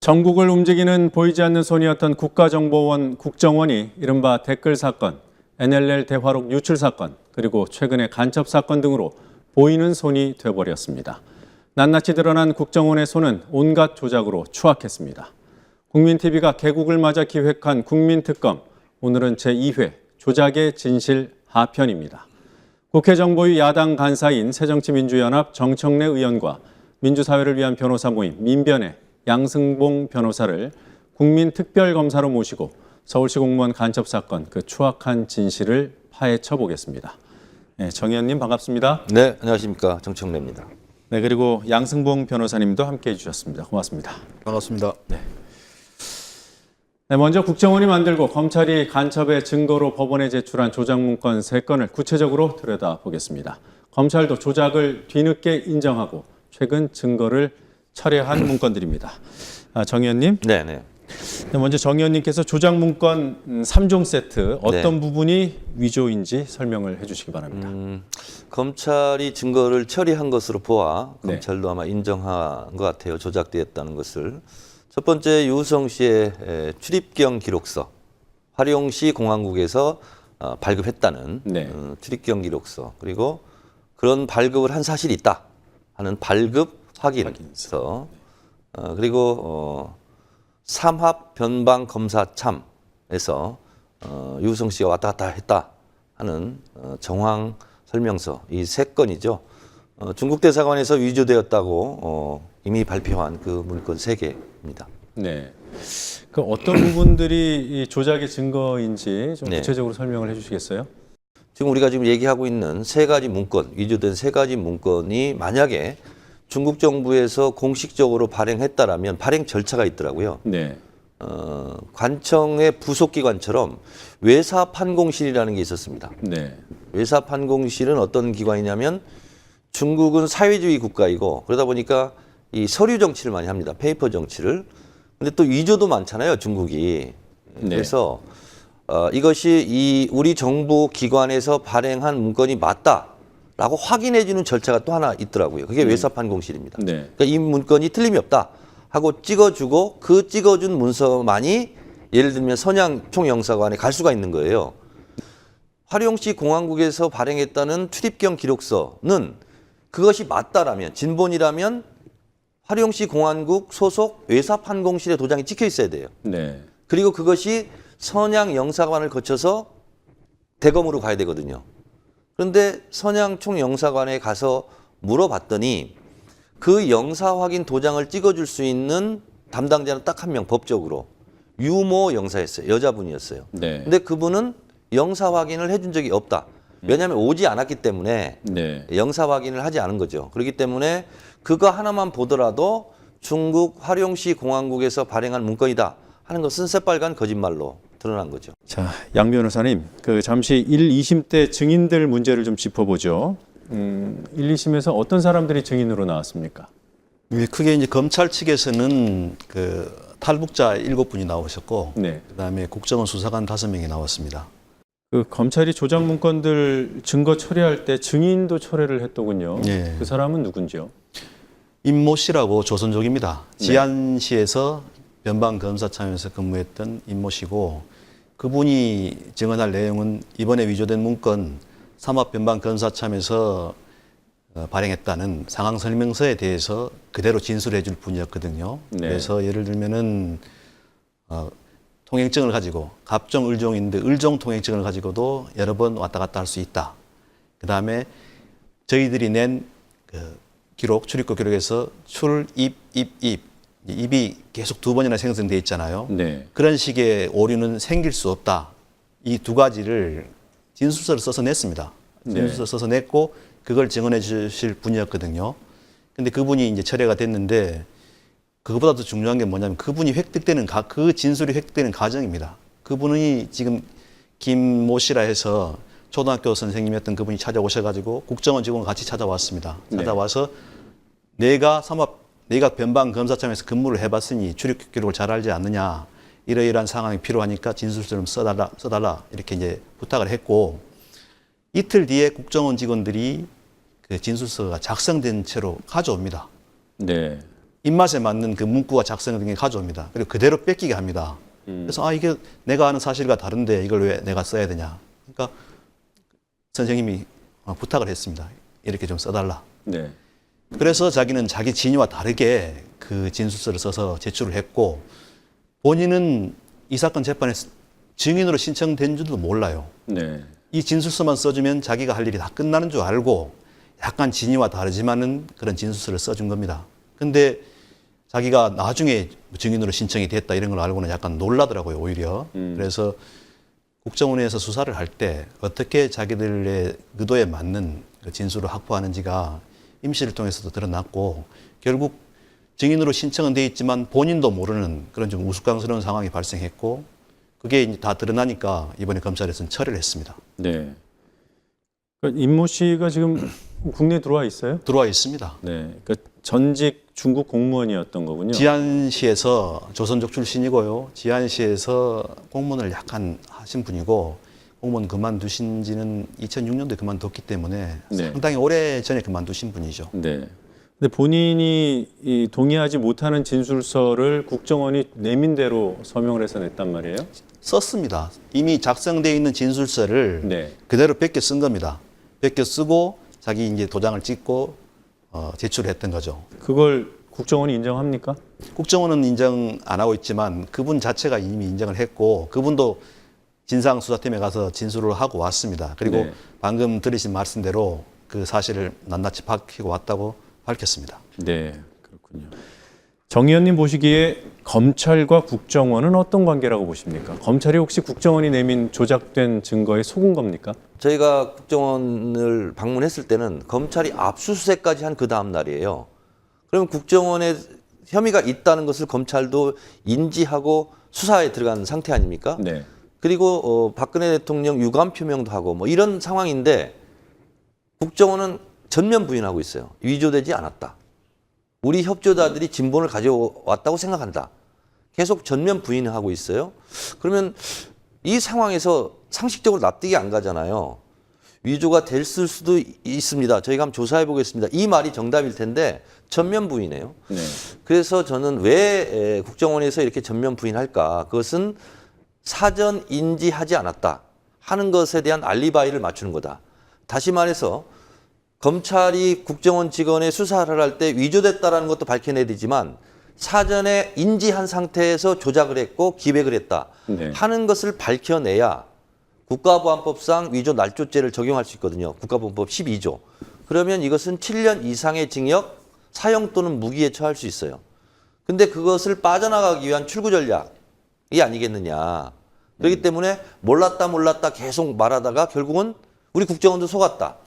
전국을 움직이는 보이지 않는 손이었던 국가정보원 국정원이 이른바 댓글 사건, NLL 대화록 유출 사건, 그리고 최근의 간첩 사건 등으로 보이는 손이 돼버렸습니다. 낱낱이 드러난 국정원의 손은 온갖 조작으로 추악했습니다. 국민TV가 개국을 맞아 기획한 국민특검, 오늘은 제2회 조작의 진실 하편입니다. 국회 정보위 야당 간사인 새정치민주연합 정청래 의원과 민주사회를 위한 변호사 모임 민변의 양승봉 변호사를 국민특별검사로 모시고 서울시 공무원 간첩 사건 그 추악한 진실을 파헤쳐 보겠습니다. 네, 정 의원님 반갑습니다. 네, 안녕하십니까. 정청래입니다. 네, 그리고 양승봉 변호사님도 함께해 주셨습니다. 고맙습니다. 반갑습니다. 네, 먼저 국정원이 만들고 검찰이 간첩의 증거로 법원에 제출한 조작 문건 3건을 구체적으로 들여다보겠습니다. 검찰도 조작을 뒤늦게 인정하고 최근 증거를 철회한 문건들입니다. 정 의원님. 네. 먼저 정 의원님께서 조작 문건 3종 세트 어떤 부분이 위조인지 설명을 해주시기 바랍니다. 검찰이 증거를 처리한 것으로 보아 검찰도 아마 인정한 것 같아요. 조작되었다는 것을. 첫 번째 유우성 씨의 출입경 기록서, 화룡시 공항국에서 발급했다는 출입경 기록서, 그리고 그런 발급을 한 사실이 있다 하는 발급 확인서, 그리고 삼합 변방 검사 참에서 유우성 씨가 왔다 갔다 했다 하는 정황 설명서, 이 3건이죠. 중국 대사관에서 위조되었다고 이미 발표한 그 문건 3개입니다. 네. 그 어떤 부분들이 이 조작의 증거인지 좀 구체적으로 설명을 해주시겠어요? 지금 우리가 지금 얘기하고 있는 3가지 문건, 위조된 3가지 문건이 만약에 중국 정부에서 공식적으로 발행했다라면 발행 절차가 있더라고요. 네. 관청의 부속기관처럼 외사판공실이라는 게 있었습니다. 네. 외사판공실은 어떤 기관이냐면 중국은 사회주의 국가이고 그러다 보니까 이 서류 정치를 많이 합니다. 페이퍼 정치를. 근데 또 위조도 많잖아요, 중국이. 그래서 이것이 이 우리 정부 기관에서 발행한 문건이 맞다라고 확인해주는 절차가 또 하나 있더라고요. 그게 외사판공실입니다. 그러니까 이 문건이 틀림이 없다 하고 찍어주고 그 찍어준 문서만이 예를 들면 선양 총영사관에 갈 수가 있는 거예요. 화룡시 공항국에서 발행했다는 출입경 기록서는 그것이 맞다라면, 진본이라면 화룡시 공항국 소속 외사판공실의 도장이 찍혀 있어야 돼요. 그리고 그것이 선양 영사관을 거쳐서 대검으로 가야 되거든요. 그런데 선양 총영사관에 가서 물어봤더니 그 영사 확인 도장을 찍어줄 수 있는 담당자는 딱 한 명, 법적으로. 유모 영사였어요. 여자분이었어요. 근데 그분은 영사 확인을 해준 적이 없다. 왜냐하면 오지 않았기 때문에 영사 확인을 하지 않은 거죠. 그렇기 때문에 그거 하나만 보더라도 중국 화룡시 공항국에서 발행한 문건이다 하는 것은 새빨간 거짓말로 드러난 거죠. 자, 양 변호사님, 잠시 1, 2심 때 증인들 문제를 좀 짚어보죠. 1, 2심에서 어떤 사람들이 증인으로 나왔습니까? 크게 이제 검찰 측에서는 탈북자 7분이 나오셨고, 그다음에 국정원 수사관 5명이 나왔습니다. 검찰이 조작 문건들 증거 처리할 때 증인도 철회를 했더군요. 그 사람은 누군지요? 임모 씨라고 조선족입니다. 지안시에서 변방검사참에서 근무했던 임모 씨고, 그분이 증언할 내용은 이번에 위조된 문건 삼합 변방검사참에서 발행했다는 상황 설명서에 대해서 그대로 진술해 줄 분이었거든요. 그래서 예를 들면은 통행증을 가지고 갑종 을종인데 을종 통행증을 가지고도 여러 번 왔다 갔다 할 수 있다. 그다음에 저희들이 낸 기록, 출입국 기록에서 출, 입, 입이 계속 2번이나 생성돼 있잖아요. 그런 식의 오류는 생길 수 없다. 이 2가지를 진술서를 써서 냈습니다. 진술서 써서 냈고 그걸 증언해 주실 분이었거든요. 근데 그분이 이제 철회가 됐는데 그것보다 더 중요한 게 뭐냐면 그분이 획득되는 그 진술이 획득되는 과정입니다. 그분이 지금 김모 씨라 해서 초등학교 선생님이었던 그분이 찾아오셔가지고 국정원 직원 같이 찾아왔습니다. 찾아와서 내가 변방검사청에서 근무를 해봤으니 출입 기록을 잘 알지 않느냐, 이러이러한 상황이 필요하니까 진술서 좀 써달라 이렇게 이제 부탁을 했고, 이틀 뒤에 국정원 직원들이 그 진술서가 작성된 채로 가져옵니다. 입맛에 맞는 그 문구가 작성된 게 가져옵니다. 그리고 그대로 뺏기게 합니다. 그래서 이게 내가 아는 사실과 다른데 이걸 왜 내가 써야 되냐. 그러니까 선생님이 부탁을 했습니다. 이렇게 좀 써달라. 네. 그래서 자기는 자기 진위와 다르게 그 진술서를 써서 제출을 했고 본인은 이 사건 재판에 증인으로 신청된 줄도 몰라요. 네. 이 진술서만 써주면 자기가 할 일이 다 끝나는 줄 알고 약간 진위와 다르지만은 그런 진술서를 써준 겁니다. 근데 자기가 나중에 증인으로 신청이 됐다 이런 걸 알고는 약간 놀라더라고요, 오히려. 그래서 국정원에서 수사를 할 때 어떻게 자기들의 의도에 맞는 그 진술을 확보하는지가 임시를 통해서도 드러났고 결국 증인으로 신청은 돼 있지만 본인도 모르는 그런 좀 우스꽝스러운 상황이 발생했고 그게 이제 다 드러나니까 이번에 검찰에서는 처리를 했습니다. 네. 그러니까 임모 씨가 지금 국내에 들어와 있어요? 들어와 있습니다. 네. 그러니까 전직 중국 공무원이었던 거군요. 지안시에서 조선족 출신이고요. 지안시에서 공무원을 약간 하신 분이고 공무원 그만두신 지는 2006년도에 그만뒀기 때문에 네. 상당히 오래 전에 그만두신 분이죠. 네. 근데 본인이 이 동의하지 못하는 진술서를 국정원이 내민 대로 서명을 해서 냈단 말이에요? 썼습니다. 이미 작성되어 있는 진술서를 네. 그대로 뺏겨 쓴 겁니다. 뺏겨 쓰고 자기 이제 도장을 찍고 제출했던 거죠. 그걸 국정원이 인정합니까? 국정원은 인정 안 하고 있지만 그분 자체가 이미 인정을 했고 그분도 진상수사팀에 가서 진술을 하고 왔습니다. 그리고 네. 방금 들으신 말씀대로 그 사실을 낱낱이 밝히고 왔다고 밝혔습니다. 네, 그렇군요. 정 의원님 보시기에 검찰과 국정원은 어떤 관계라고 보십니까? 검찰이 혹시 국정원이 내민 조작된 증거에 속은 겁니까? 저희가 국정원을 방문했을 때는 검찰이 압수수색까지 한 그 다음 날이에요. 그러면 국정원에 혐의가 있다는 것을 검찰도 인지하고 수사에 들어간 상태 아닙니까? 네. 그리고 박근혜 대통령 유감 표명도 하고 뭐 이런 상황인데 국정원은 전면 부인하고 있어요. 위조되지 않았다. 우리 협조자들이 진본을 가져왔다고 생각한다. 계속 전면 부인하고 있어요. 그러면 이 상황에서 상식적으로 납득이 안 가잖아요. 위조가 됐을 수도 있습니다. 저희가 한번 조사해 보겠습니다. 이 말이 정답일 텐데 전면 부인해요. 네. 그래서 저는 왜 국정원에서 이렇게 전면 부인할까? 그것은 사전 인지하지 않았다 하는 것에 대한 알리바이를 맞추는 거다. 다시 말해서 검찰이 국정원 직원의 수사를 할 때 위조됐다라는 것도 밝혀내야 되지만 사전에 인지한 상태에서 조작을 했고 기획을 했다 네. 하는 것을 밝혀내야 국가보안법상 위조 날조죄를 적용할 수 있거든요. 국가보안법 12조. 그러면 이것은 7년 이상의 징역, 사형 또는 무기에 처할 수 있어요. 근데 그것을 빠져나가기 위한 출구 전략이 아니겠느냐. 그렇기 때문에 몰랐다 계속 말하다가 결국은 우리 국정원도 속았다.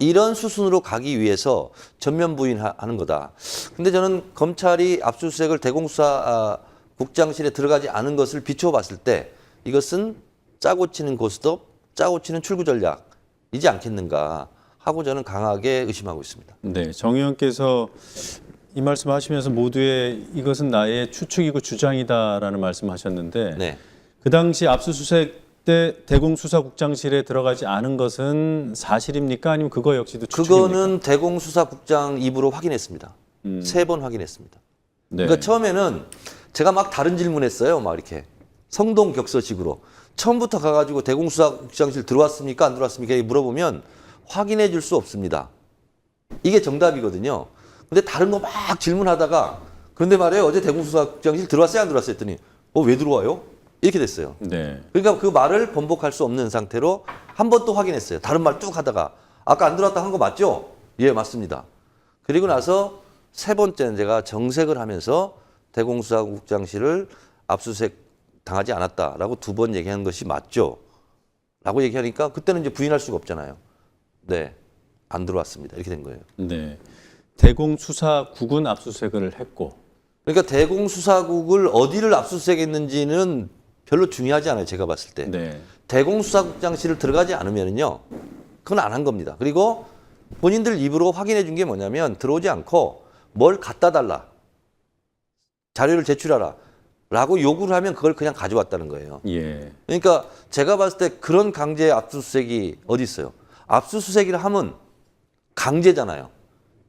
이런 수순으로 가기 위해서 전면 부인하는 거다. 근데 저는 검찰이 압수수색을 대공수사 국장실에 들어가지 않은 것을 비춰봤을 때 이것은 짜고 치는 고스톱, 짜고 치는 출구 전략이지 않겠는가 하고 저는 강하게 의심하고 있습니다. 네, 정 의원께서 이 말씀하시면서 모두의 이것은 나의 추측이고 주장이다라는 말씀하셨는데 네. 그 당시 압수수색 때 대공수사국장실에 들어가지 않은 것은 사실입니까? 아니면 그거 역시도 추측입니까? 그거는 대공수사국장 입으로 확인했습니다. 3번 확인했습니다. 네. 그러니까 처음에는 제가 막 다른 질문했어요. 막 이렇게 성동격서식으로 처음부터 가가지고 대공수사국장실 들어왔습니까? 안 들어왔습니까? 이렇게 물어보면 확인해 줄 수 없습니다. 이게 정답이거든요. 근데 다른 거 막 질문하다가 그런데 말이에요. 어제 대공수사국장실 들어왔어요? 안 들어왔어요? 했더니 왜 들어와요? 이렇게 됐어요. 네. 그러니까 그 말을 번복할 수 없는 상태로 한 번 또 확인했어요. 다른 말 쭉 하다가 아까 안 들어왔다 한 거 맞죠? 예, 맞습니다. 그리고 나서 세 번째는 제가 정색을 하면서 대공수사국장실을 압수수색 당하지 않았다라고 2번 얘기한 것이 맞죠? 라고 얘기하니까 그때는 이제 부인할 수가 없잖아요. 네, 안 들어왔습니다. 이렇게 된 거예요. 네. 대공수사국은 압수수색을 했고 그러니까 대공수사국을 어디를 압수수색했는지는 별로 중요하지 않아요. 제가 봤을 때. 네. 대공수사국장실을 들어가지 않으면요, 그건 안 한 겁니다. 그리고 본인들 입으로 확인해 준 게 뭐냐면 들어오지 않고 뭘 갖다 달라, 자료를 제출하라 라고 요구를 하면 그걸 그냥 가져왔다는 거예요. 예. 그러니까 제가 봤을 때 그런 강제 압수수색이 어디 있어요? 압수수색이라 하면 강제잖아요.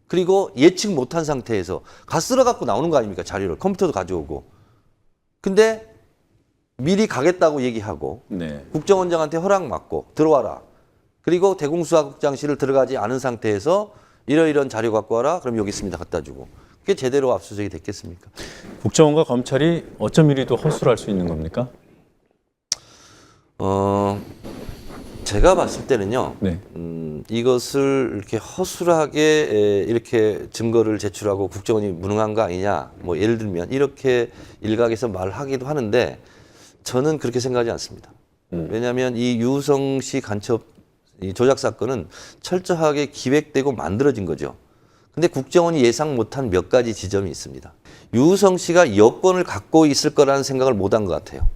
그리고 예측 못한 상태에서 쓸어 갖고 나오는 거 아닙니까? 자료를 컴퓨터도 가져오고. 근데 미리 가겠다고 얘기하고 네. 국정원장한테 허락 받고 들어와라. 그리고 대공수사국장실을 들어가지 않은 상태에서 이러이런 자료 갖고 와라. 그럼 여기 있습니다. 갖다 주고. 그게 제대로 압수수색이 됐겠습니까? 국정원과 검찰이 어쩜 이리도 허술할 수 있는 겁니까? 제가 봤을 때는요. 네. 이것을 이렇게 허술하게 이렇게 증거를 제출하고 국정원이 무능한 거 아니냐. 뭐 예를 들면 이렇게 일각에서 말하기도 하는데 저는 그렇게 생각하지 않습니다. 왜냐하면 이 유성 씨 간첩 이 조작 사건은 철저하게 기획되고 만들어진 거죠. 근데 국정원이 예상 못한 몇 가지 지점이 있습니다. 유성 씨가 여권을 갖고 있을 거라는 생각을 못한 것 같아요.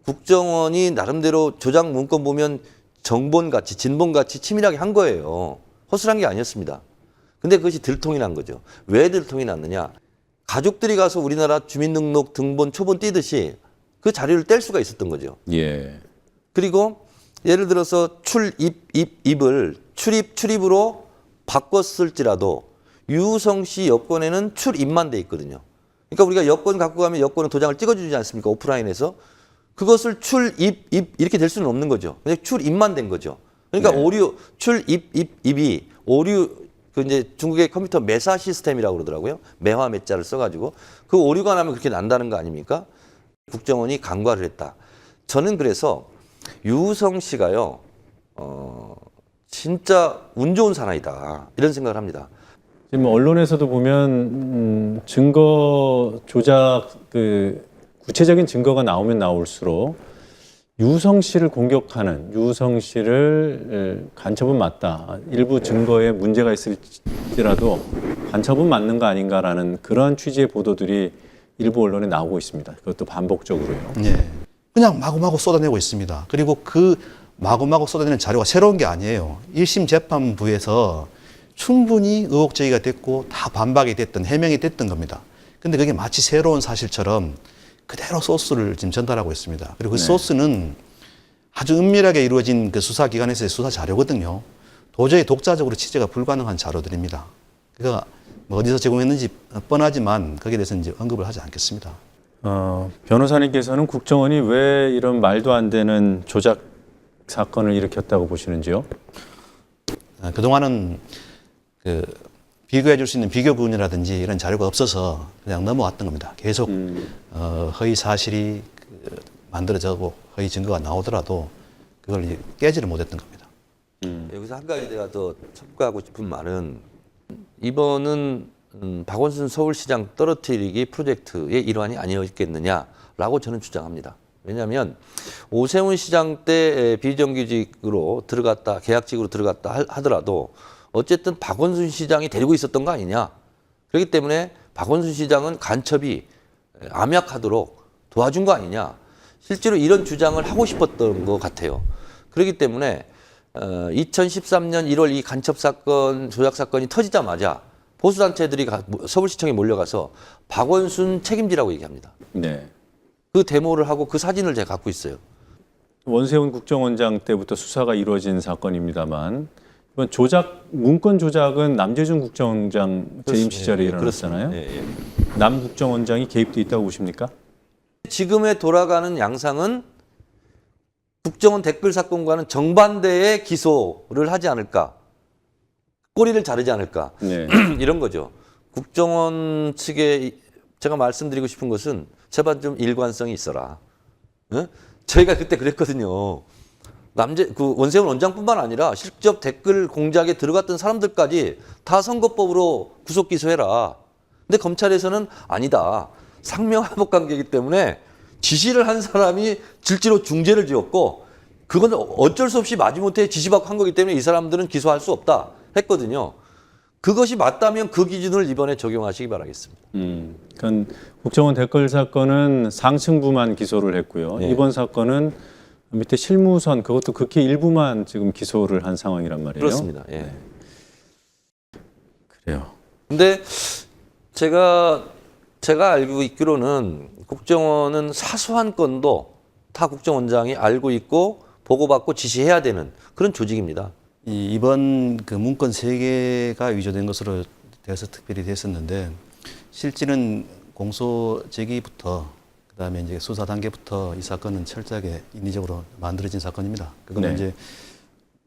국정원이 나름대로 조작 문건 보면 정본같이 진본같이 치밀하게 한 거예요. 허술한 게 아니었습니다. 근데 그것이 들통이 난 거죠. 왜 들통이 났느냐. 가족들이 가서 우리나라 주민등록 등본 초본 띄듯이 그 자료를 뗄 수가 있었던 거죠. 예. 그리고 예를 들어서 출입을 출입으로 바꿨을지라도 유성 씨 여권에는 출입만 돼 있거든요. 그러니까 우리가 여권 갖고 가면 여권은 도장을 찍어주지 않습니까? 오프라인에서. 그것을 출입 이렇게 될 수는 없는 거죠. 그냥 출입만 된 거죠. 그러니까 네. 오류 출입이 오류 그 이제 중국의 컴퓨터 매사 시스템이라고 그러더라고요. 매화 매자를 써가지고 그 오류가 나면 그렇게 난다는 거 아닙니까? 국정원이 간과를 했다. 저는 그래서 유성 씨가요, 진짜 운 좋은 사나이다 이런 생각을 합니다. 지금 언론에서도 보면 증거 조작 구체적인 증거가 나오면 나올수록 유성 씨를 공격하는 유성 씨를 간첩은 맞다. 일부 증거에 문제가 있을지라도 간첩은 맞는 거 아닌가라는 그러한 취지의 보도들이 일부 언론에 나오고 있습니다. 그것도 반복적으로요. 예. 그냥 마구마구 쏟아내고 있습니다. 그리고 그 마구마구 쏟아내는 자료가 새로운 게 아니에요. 1심 재판부에서 충분히 의혹 제기가 됐고 다 반박이 됐던 해명이 됐던 겁니다. 근데 그게 마치 새로운 사실처럼 그대로 소스를 지금 전달하고 있습니다. 그리고 그 소스는 아주 은밀하게 이루어진 그 수사기관에서의 수사 자료거든요. 도저히 독자적으로 취재가 불가능한 자료들입니다. 그러니까 뭐 어디서 제공했는지 뻔하지만 거기에 대해서는 이제 언급을 하지 않겠습니다. 변호사님께서는 국정원이 왜 이런 말도 안 되는 조작 사건을 일으켰다고 보시는지요? 그동안은 그 비교해 줄 수 있는 비교군이라든지 이런 자료가 없어서 그냥 넘어왔던 겁니다. 계속 허위 사실이 만들어지고 허위 증거가 나오더라도 그걸 이제 깨지를 못했던 겁니다. 여기서 한 가지 내가 더 첨가하고 싶은 말은 이번은 박원순 서울시장 떨어뜨리기 프로젝트의 일환이 아니었겠느냐라고 저는 주장합니다. 왜냐하면 오세훈 시장 때 비정규직으로 들어갔다, 계약직으로 들어갔다 하더라도 어쨌든 박원순 시장이 데리고 있었던 거 아니냐. 그렇기 때문에 박원순 시장은 간첩이 암약하도록 도와준 거 아니냐. 실제로 이런 주장을 하고 싶었던 것 같아요. 그렇기 때문에 2013년 1월 이 간첩 사건, 조작 사건이 터지자마자 보수단체들이 서울시청에 몰려가서 박원순 책임지라고 얘기합니다. 네. 그 데모를 하고 그 사진을 제가 갖고 있어요. 원세훈 국정원장 때부터 수사가 이루어진 사건입니다만 이번 문건 조작은 남재준 국정원장 재임 시절에 일어났잖아요. 예. 남 국정원장이 개입돼 있다고 보십니까? 지금의 돌아가는 양상은 국정원 댓글 사건과는 정반대의 기소를 하지 않을까. 꼬리를 자르지 않을까. 네. 이런 거죠. 국정원 측에 제가 말씀드리고 싶은 것은 제발 좀 일관성이 있어라. 어? 저희가 그때 그랬거든요. 원세훈 원장뿐만 아니라 실적 댓글 공작에 들어갔던 사람들까지 다 선거법으로 구속 기소해라. 근데 검찰에서는 아니다. 상명하복 관계이기 때문에 지시를 한 사람이 질지로 중죄를 지었고 그건 어쩔 수 없이 마지못해 지시받고 한 거기 때문에 이 사람들은 기소할 수 없다 했거든요. 그것이 맞다면 그 기준을 이번에 적용하시기 바라겠습니다. 그러니까 국정원 댓글 사건은 상층부만 기소를 했고요. 네. 이번 사건은 밑에 실무선 그것도 극히 일부만 지금 기소를 한 상황이란 말이에요. 그렇습니다. 예. 그래요. 근데 제가 알고 있기로는 국정원은 사소한 건도 다 국정원장이 알고 있고 보고받고 지시해야 되는 그런 조직입니다. 이번 그 문건 3개가 위조된 것으로 대해서 특별히 됐었는데 실질은 공소 제기부터 그다음에 이제 수사 단계부터 이 사건은 철저하게 인위적으로 만들어진 사건입니다. 그거는 네. 이제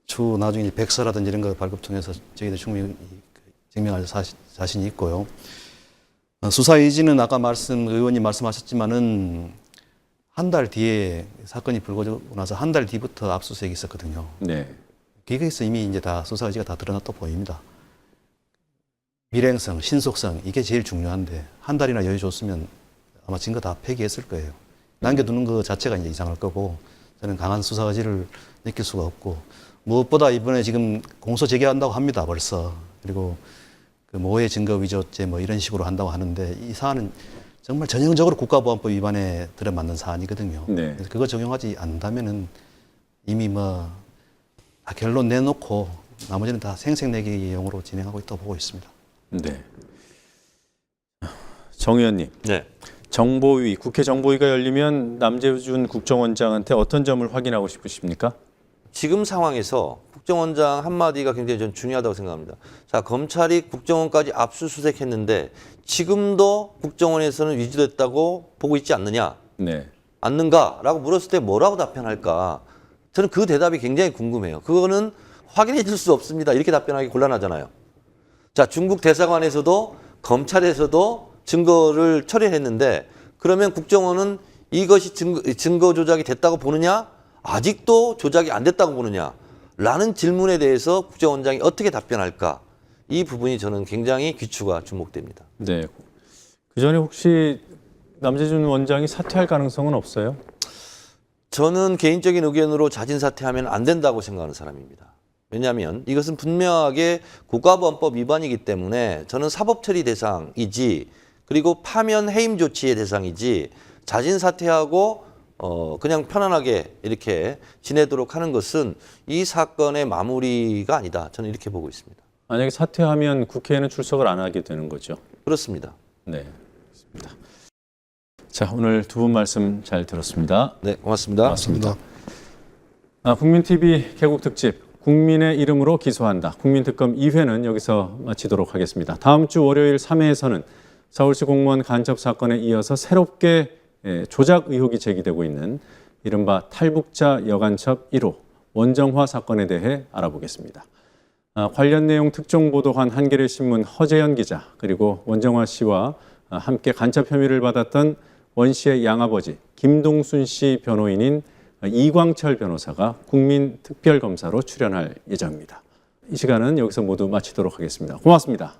추후 나중에 이제 백서라든지 이런 거 발급 통해서 저희들 충분히 증명할 자신이 있고요. 수사 의지는 아까 의원님 말씀하셨지만은 한 달 뒤에 사건이 불거지고 나서 한 달 뒤부터 압수수색이 있었거든요. 네. 거기에서 이미 이제 다 수사 의지가 다 드러났다 보입니다. 밀행성, 신속성 이게 제일 중요한데 한 달이나 여유 줬으면 아마 증거 다 폐기했을 거예요. 남겨두는 것 자체가 이제 이상할 거고 저는 강한 수사 의지를 느낄 수가 없고 무엇보다 이번에 지금 공소 제기한다고 합니다. 벌써. 그리고 그 모해 증거 위조죄 뭐 이런 식으로 한다고 하는데 이 사안은 정말 전형적으로 국가보안법 위반에 들어맞는 사안이거든요. 네. 그래서 그거 적용하지 않는다면은 이미 뭐 다 결론 내놓고 나머지는 다 생색내기용으로 진행하고 있다고 보고 있습니다. 네. 정 의원님, 네. 정보위, 국회 정보위가 열리면 남재준 국정원장한테 어떤 점을 확인하고 싶으십니까? 지금 상황에서 국정원장 한마디가 굉장히 전 중요하다고 생각합니다. 자, 검찰이 국정원까지 압수수색했는데 지금도 국정원에서는 위조됐다고 보고 있지 않느냐? 네. 않는가라고 물었을 때 뭐라고 답변할까? 저는 그 대답이 굉장히 궁금해요. 그거는 확인해 줄 수 없습니다. 이렇게 답변하기 곤란하잖아요. 자, 중국 대사관에서도 검찰에서도 증거를 처리했는데 그러면 국정원은 이것이 증거 조작이 됐다고 보느냐? 아직도 조작이 안 됐다고 보느냐? 라는 질문에 대해서 국정원장이 어떻게 답변할까? 이 부분이 저는 굉장히 귀추가 주목됩니다. 네. 그 전에 혹시 남재준 원장이 사퇴할 가능성은 없어요? 저는 개인적인 의견으로 자진 사퇴하면 안 된다고 생각하는 사람입니다. 왜냐하면 이것은 분명하게 국가보안법 위반이기 때문에 저는 사법처리 대상이지 그리고 파면 해임 조치의 대상이지 자진 사퇴하고 그냥 편안하게 이렇게 지내도록 하는 것은 이 사건의 마무리가 아니다. 저는 이렇게 보고 있습니다. 만약에 사퇴하면 국회에는 출석을 안 하게 되는 거죠. 그렇습니다. 네. 그렇습니다. 자, 오늘 두 분 말씀 잘 들었습니다. 네, 고맙습니다. 고맙습니다. 국민TV 개국 특집 국민의 이름으로 기소한다. 국민특검 2회는 여기서 마치도록 하겠습니다. 다음 주 월요일 3회에서는 서울시 공무원 간첩 사건에 이어서 새롭게 조작 의혹이 제기되고 있는 이른바 탈북자 여간첩 1호 원정화 사건에 대해 알아보겠습니다. 관련 내용 특종 보도한 한겨레 신문 허재현 기자 그리고 원정화 씨와 함께 간첩 혐의를 받았던 원 씨의 양아버지 김동순 씨 변호인인 이광철 변호사가 국민특별검사로 출연할 예정입니다. 이 시간은 여기서 모두 마치도록 하겠습니다. 고맙습니다.